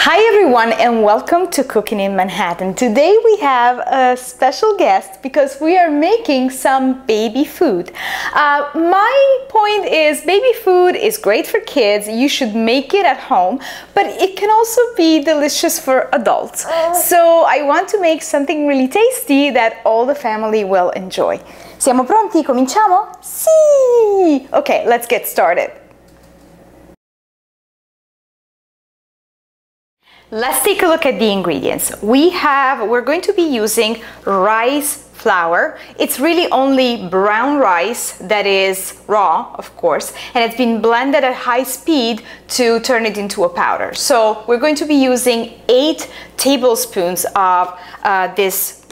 Hi everyone and welcome to Cooking in Manhattan. Today we have a special guest because we are making some baby food. My point is baby food is great for kids. You should make it at home, but it can also be delicious for adults. So I want to make something really tasty that all the family will enjoy. Siamo pronti? Cominciamo? Sì! Okay, let's get started. Let's take a look at the ingredients. We're going to be using rice flour. It's really only brown rice that is raw, of course, and it's been blended at high speed to turn it into a powder. So we're going to be using 8 tablespoons of this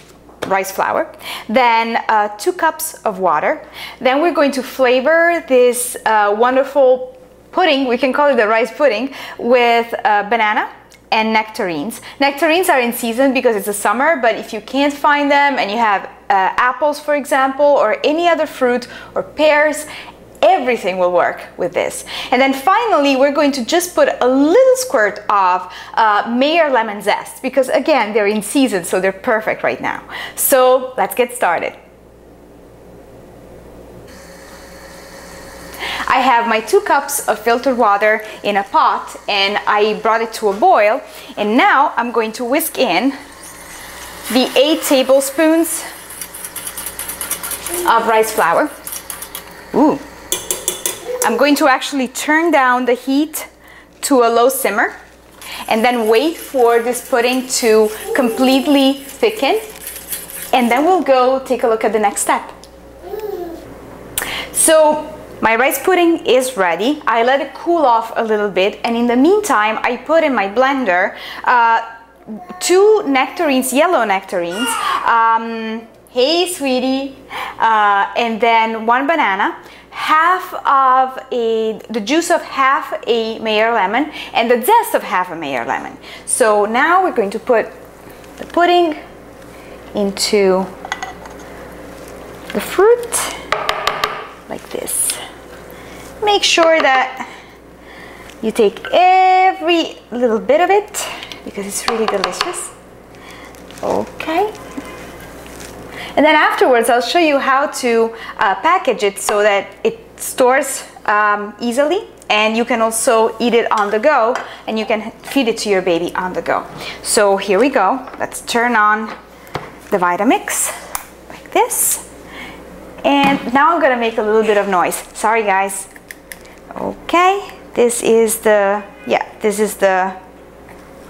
rice flour, then 2 cups of water. Then we're going to flavor this wonderful pudding, we can call it the rice pudding, with banana and nectarines. Nectarines are in season because it's the summer, but if you can't find them and you have apples, for example, or any other fruit or pears, everything will work with this. And then finally, we're going to just put a little squirt of Meyer lemon zest because again, they're in season, so they're perfect right now. So let's get started. I have my 2 cups of filtered water in a pot and I brought it to a boil, and now I'm going to whisk in the 8 tablespoons of rice flour. Ooh. I'm going to actually turn down the heat to a low simmer and then wait for this pudding to completely thicken, and then we'll go take a look at the next step. So my rice pudding is ready. I let it cool off a little bit, and in the meantime I put in my blender 2 nectarines, yellow nectarines, hey sweetie, and then 1 banana, the juice of half a Meyer lemon, and the zest of half a Meyer lemon. So now we're going to put the pudding into the fruit like this. Make sure that you take every little bit of it because it's really delicious. Okay. And then afterwards I'll show you how to package it so that it stores easily, and you can also eat it on the go and you can feed it to your baby on the go. So here we go. Let's turn on the Vitamix like this. And now I'm gonna make a little bit of noise. Sorry guys. Okay, this is the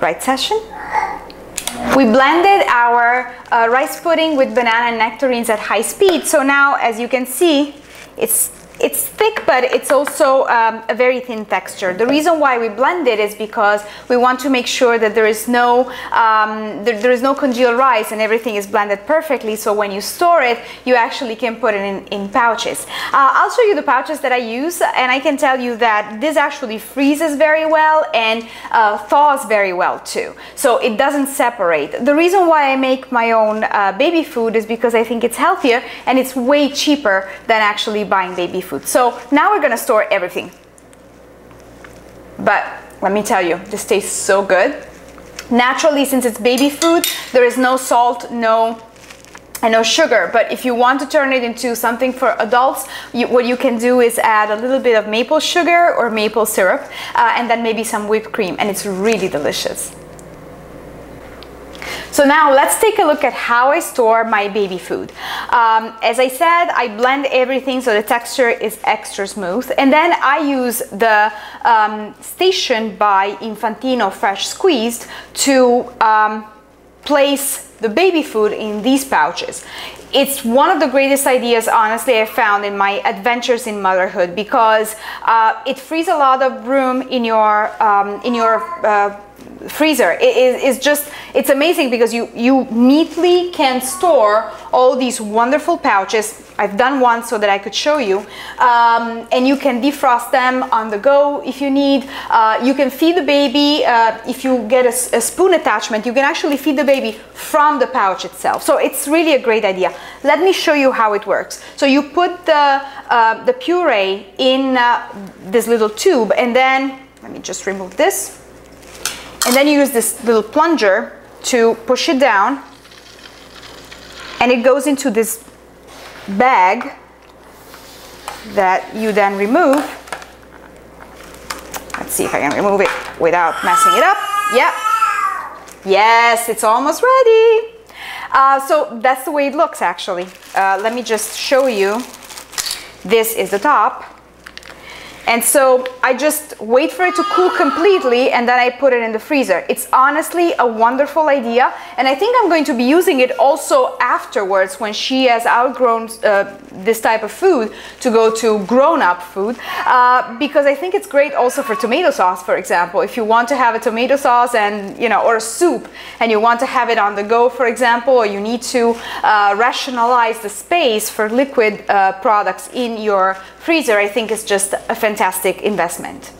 right session. We blended our rice pudding with banana and nectarines at high speed. So now, as you can see, it's thick, but it's also a very thin texture. The reason why we blend it is because we want to make sure that there is no congealed rice and everything is blended perfectly. So when you store it, you actually can put it in pouches. I'll show you the pouches that I use, and I can tell you that this actually freezes very well and thaws very well too. So it doesn't separate. The reason why I make my own baby food is because I think it's healthier and it's way cheaper than actually buying baby food. So now we're gonna store everything. But let me tell you, this tastes so good. Naturally, since it's baby food, there is no salt, no sugar. But if you want to turn it into something for adults, what you can do is add a little bit of maple sugar or maple syrup, and then maybe some whipped cream, and it's really delicious. So now let's take a look at how I store my baby food. As I said, I blend everything so the texture is extra smooth, and then I use the Station by Infantino Fresh Squeezed to place the baby food in these pouches. It's one of the greatest ideas, honestly, I've found in my adventures in motherhood, because it frees a lot of room in your freezer. It's amazing because you neatly can store all these wonderful pouches. I've done one so that I could show you, and you can defrost them on the go if you need. You can feed the baby. If you get a spoon attachment, you can actually feed the baby from the pouch itself. So it's really a great idea. Let me show you how it works. So you put the puree in this little tube, and then let me just remove this. And then you use this little plunger to push it down, and it goes into this bag that you then remove. Let's see if I can remove it without messing it up. Yeah. Yes, it's almost ready. So that's the way it looks actually. Let me just show you. This is the top. And so I just wait for it to cool completely and then I put it in the freezer. It's honestly a wonderful idea, and I think I'm going to be using it also afterwards when she has outgrown this type of food to go to grown-up food, because I think it's great also for tomato sauce, for example. If you want to have a tomato sauce and, you know, or a soup, and you want to have it on the go, for example, or you need to rationalize the space for liquid products in your freezer, I think it's just a fantastic investment.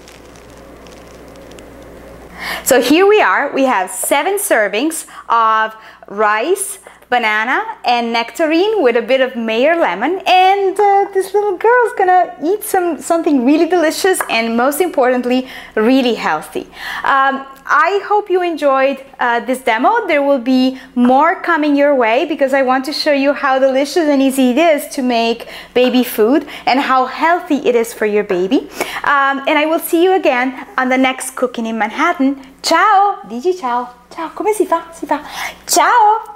So here we are. We have 7 servings of rice, banana, and nectarine with a bit of Mayer lemon, and this little girl's gonna eat something really delicious and, most importantly, really healthy. I hope you enjoyed this demo. There will be more coming your way because I want to show you how delicious and easy it is to make baby food and how healthy it is for your baby. And I will see you again on the next Cooking in Manhattan. Ciao! Dici ciao. Ciao, come si fa? Si fa. Ciao!